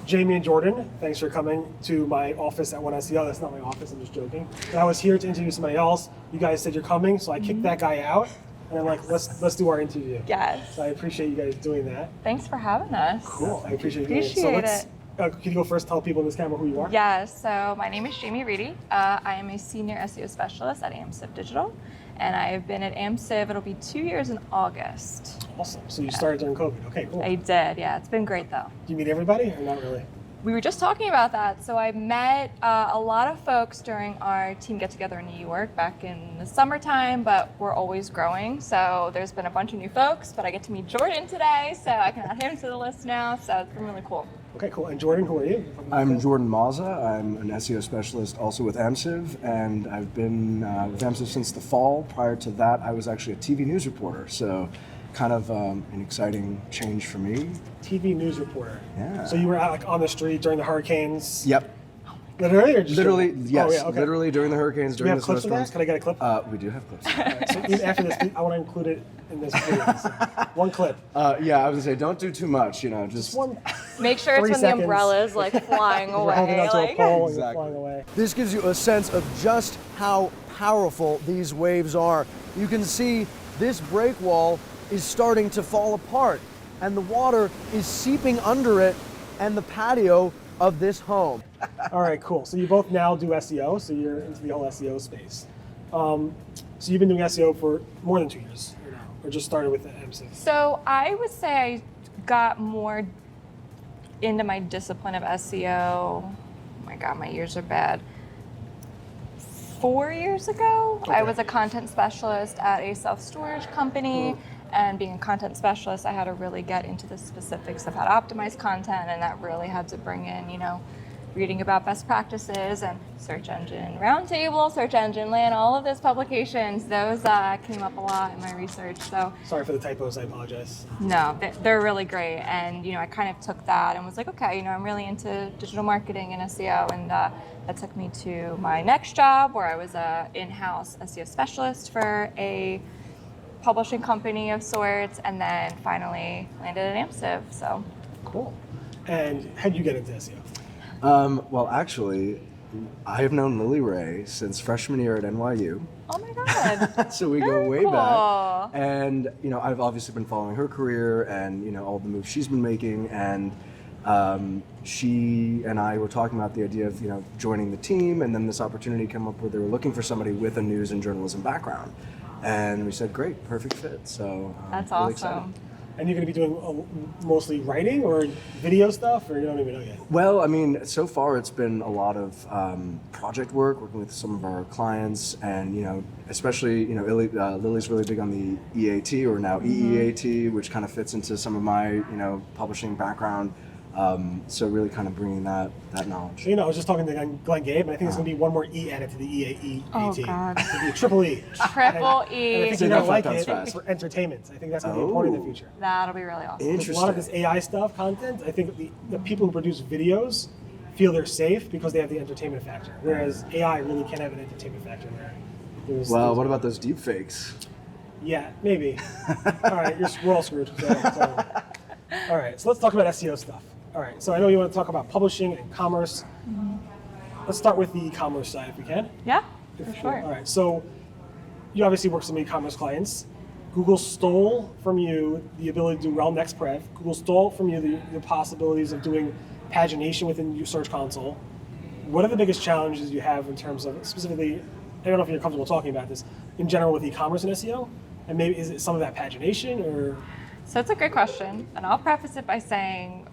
Jamie and Jordan, thanks for coming to my office at One SEO. That's not my office, I'm just joking. But I was here to interview somebody else. You guys said you're coming, so I kicked that guy out. And I'm like, let's do our interview. Yes. So I appreciate you guys doing that. Thanks for having us. Cool, I appreciate you doing it. So can you go first, tell people in this camera who you are? Yes, so my name is Jamie Reedy. I am a senior SEO specialist at Amsive Digital. And I have been at Amsive, it'll be 2 years in August. Awesome, so you started during COVID, okay, cool. I did, yeah, it's been great though. Do you meet everybody or not really? We were just talking about that. So I met a lot of folks during our team get together in New York back in the summertime, but we're always growing. So there's been a bunch of new folks, but I get to meet Jordan today, so I can add him to the list now. So it's been really cool. Okay, cool. And Jordan, who are you? I'm Jordan Mazza. I'm an SEO specialist also with Amsive, and I've been with Amsive since the fall. Prior to that, I was actually a TV news reporter, so kind of an exciting change for me. TV news reporter. Yeah. So you were out like on the street during the hurricanes? Yep. Literally or just Literally, yes. Oh, yeah, okay. Literally during the hurricanes, Do we during have the clips of that? snowstorms. Can I get a clip? We do have clips. All right, so even after this, I want to include it in this video. So one clip. Yeah, I was gonna say, don't do too much, Just one. Make sure it's 3 when seconds. the umbrella is like flying We're holding away. onto a pole and you're Exactly. flying away. This gives you a sense of just how powerful these waves are. You can see this break wall is starting to fall apart, and the water is seeping under it and the patio of this home. All right, cool. So you both now do SEO, so you're into the whole SEO space. So you've been doing SEO for more than 2 years, or just started with the Amsive? So I would say I got more into my discipline of SEO. Oh my God, my years are bad. 4 years ago, I was a content specialist at a self-storage company. And being a content specialist, I had to really get into the specifics of how to optimize content, and that really had to bring in, reading about best practices and search engine roundtable, search engine land, all of those publications. Those came up a lot in my research. So Sorry for the typos, I apologize. no, they're really great. And, I kind of took that and was like, okay, I'm really into digital marketing and SEO. And that took me to my next job where I was a in-house SEO specialist for a publishing company of sorts, and then finally landed at Amsive. So Cool. And how did you get into SEO? Well, actually, I have known Lily Ray since freshman year at NYU. oh my God. So we go Very way cool. back, and I've obviously been following her career and all the moves she's been making, and she and I were talking about the idea of joining the team, and then this opportunity came up where they were looking for somebody with a news and journalism background, and we said, great, perfect fit. So That's really awesome. excited. And you're going to be doing mostly writing or video stuff, or you don't even know yet? Well, I mean, so far it's been a lot of project work, working with some of our clients, and especially Lily's really big on the EAT, or now EEAT, which kind of fits into some of my publishing background. So really kind of bringing that knowledge. I was just talking to Glenn Gabe, and I think there's going to be one more E added to the EAT. Oh, God. It's going to be a triple E. Triple And I E. think So you're going to that like comes it fast. for entertainment. I think that's going to be important in the future. That'll be really awesome. Because a lot of this AI stuff, content, I think the people who produce videos feel they're safe because they have the entertainment factor, whereas AI really can't have an entertainment factor there. Well, what about those deep fakes? Yeah, maybe. All right, we're all screwed. So. All right, so let's talk about SEO stuff. All right, so I know you want to talk about publishing and commerce. Let's start with the e-commerce side if we can. Yeah, for sure. All right, so you obviously work with some e-commerce clients. Google stole from you the ability to do Realm Next Prev. Google stole from you the possibilities of doing pagination within your Search Console. What are the biggest challenges you have in terms of, specifically, I don't know if you're comfortable talking about this, in general with e-commerce and SEO? And maybe is it some of that pagination, or? So it's a great question, and I'll preface it by saying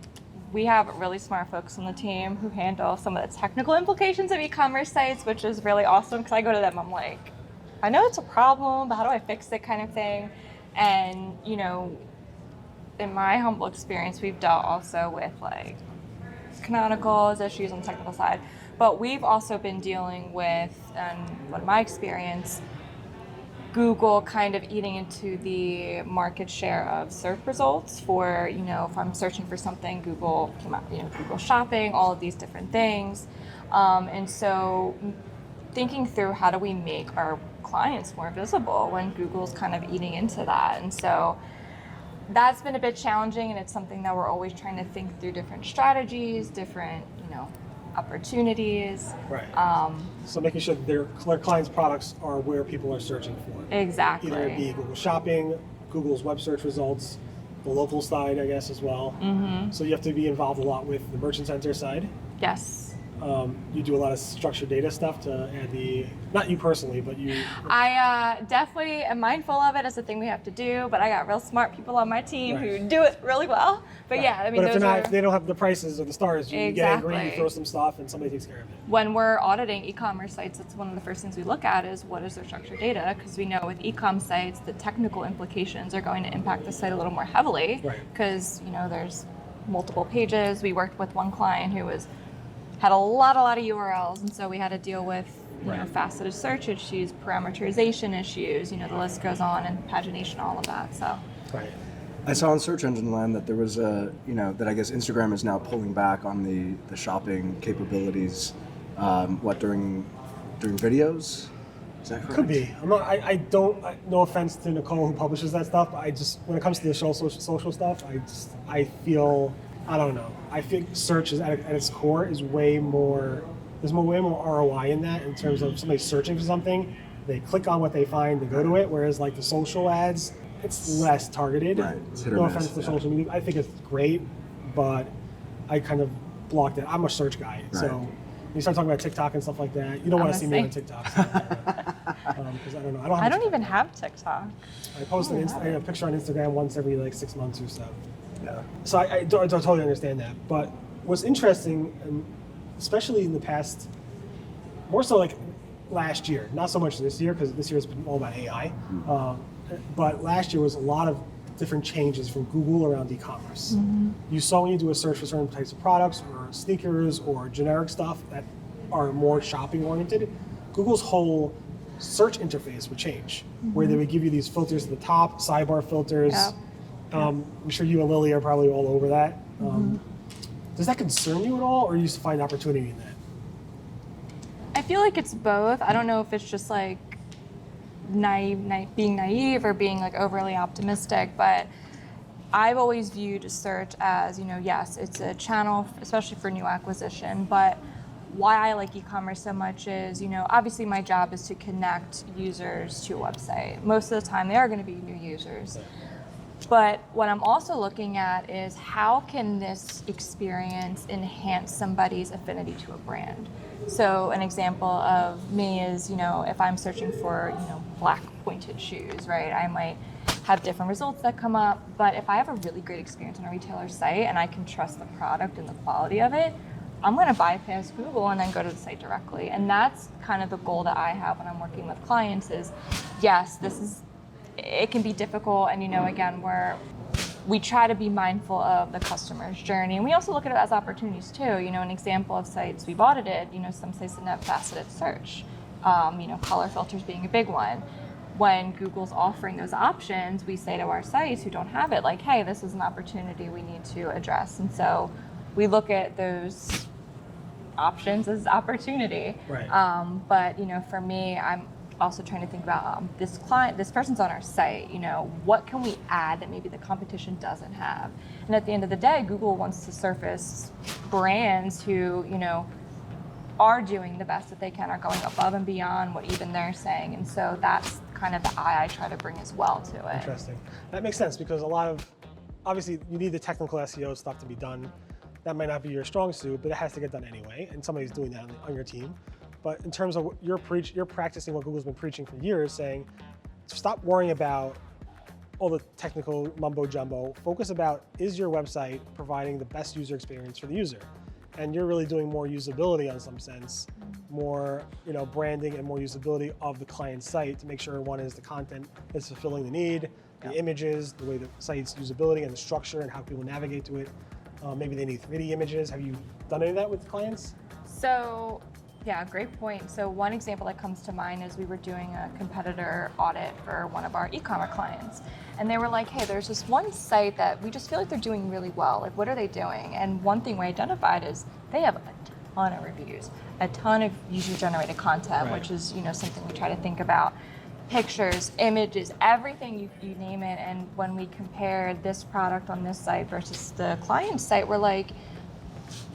we have really smart folks on the team who handle some of the technical implications of e-commerce sites, which is really awesome because I go to them, I'm like, I know it's a problem, but how do I fix it kind of thing? And, in my humble experience, we've dealt also with like canonicals issues on the technical side, but we've also been dealing with, and what my experience, Google kind of eating into the market share of search results for, if I'm searching for something, Google came out, Google Shopping, all of these different things. And so thinking through how do we make our clients more visible when Google's kind of eating into that. And so that's been a bit challenging, and it's something that we're always trying to think through different strategies, different, opportunities. Right. So making sure that their clients' products are where people are searching for. Exactly. Either it be Google Shopping, Google's web search results, the local side, I guess, as well. Mm-hmm. So you have to be involved a lot with the Merchant Center side. Yes. You do a lot of structured data stuff to add not you personally, but you. I definitely am mindful of it as a thing we have to do, but I got real smart people on my team who do it really well. But yeah, I mean, but if they don't have the prices or the stars, you get angry, you throw some stuff, and somebody takes care of it. When we're auditing e-commerce sites, that's one of the first things we look at is what is their structured data, because we know with e-com sites, the technical implications are going to impact the site a little more heavily, because there's multiple pages. We worked with one client who had a lot of URLs, and so we had to deal with faceted search issues, parameterization issues, the list goes on, and pagination, all of that. So. Right. I saw on Search Engine Land that there was that I guess Instagram is now pulling back on the shopping capabilities. During videos? Is that correct? Could be. No offense to Nicole who publishes that stuff, but when it comes to the social stuff, I feel, I don't know. I think search is at its core is way more ROI in that, in terms of somebody searching for something, they click on what they find, they go to it, whereas like the social ads, it's less targeted. Right. It's hit or no miss, offense to social media. I think it's great, but I kind of blocked it. I'm a search guy, so when you start talking about TikTok and stuff like that, you don't want to see me on TikTok. Because I don't know. I don't even have TikTok. I post a picture on Instagram once every like 6 months or so. Yeah. So I don't totally understand that. But what's interesting, and especially in the past, more so like last year, not so much this year, because this year has been all about AI. But last year was a lot of different changes from Google around e-commerce. Mm-hmm. You saw when you do a search for certain types of products or sneakers or generic stuff that are more shopping oriented, Google's whole search interface would change, where they would give you these filters at the top, sidebar filters. Yep. I'm sure you and Lily are probably all over that. Does that concern you at all, or you just find opportunity in that? I feel like it's both. I don't know if it's just like being naive or being like overly optimistic, but I've always viewed search as, yes, it's a channel, especially for new acquisition, but why I like e-commerce so much is, obviously my job is to connect users to a website. Most of the time they are going to be new users. But what I'm also looking at is how can this experience enhance somebody's affinity to a brand? So an example of me is, if I'm searching for, black pointed shoes, right? I might have different results that come up, but if I have a really great experience on a retailer's site and I can trust the product and the quality of it, I'm going to bypass Google and then go to the site directly. And that's kind of the goal that I have when I'm working with clients is, yes, it can be difficult, and again, we try to be mindful of the customer's journey, and we also look at it as opportunities too. An example of sites we've audited, some sites didn't have faceted search, color filters being a big one. When Google's offering those options, we say to our sites who don't have it, like, hey, this is an opportunity we need to address. And so we look at those options as opportunity. Right. But for me, I'm also trying to think about this person's on our site, what can we add that maybe the competition doesn't have? And at the end of the day, Google wants to surface brands who, are doing the best that they can, are going above and beyond what even they're saying. And so that's kind of the eye I try to bring as well to it. Interesting. That makes sense, because obviously you need the technical SEO stuff to be done. That might not be your strong suit, but it has to get done anyway, and somebody's doing that on your team. But in terms of you're practicing what Google's been preaching for years, saying, stop worrying about all the technical mumbo jumbo. Focus about, is your website providing the best user experience for the user? And you're really doing more usability on some sense, more branding and more usability of the client site to make sure one is the content is fulfilling the need, the images, the way the site's usability and the structure and how people navigate to it. Maybe they need 3D images. Have you done any of that with clients? So. Yeah, great point. So one example that comes to mind is we were doing a competitor audit for one of our e-commerce clients. And they were like, hey, there's this one site that we just feel like they're doing really well. Like, what are they doing? And one thing we identified is they have a ton of reviews, a ton of user-generated content, which is something we try to think about. pictures, images, everything you name it. And when we compare this product on this site versus the client's site, we're like,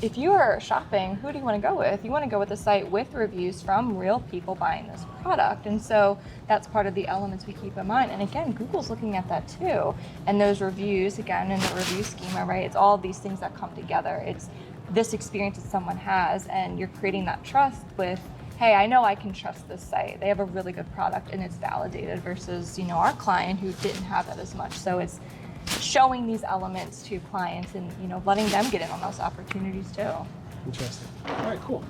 if you are shopping, who do you want to go with? You want to go with a site with reviews from real people buying this product. And so that's part of the elements we keep in mind. And again, Google's looking at that too. And those reviews, again, in the review schema, right? It's all of these things that come together. It's this experience that someone has, and you're creating that trust with, hey, I know I can trust this site. They have a really good product and it's validated versus, our client who didn't have that as much. So it's showing these elements to clients and, letting them get in on those opportunities too. Interesting. All right, cool.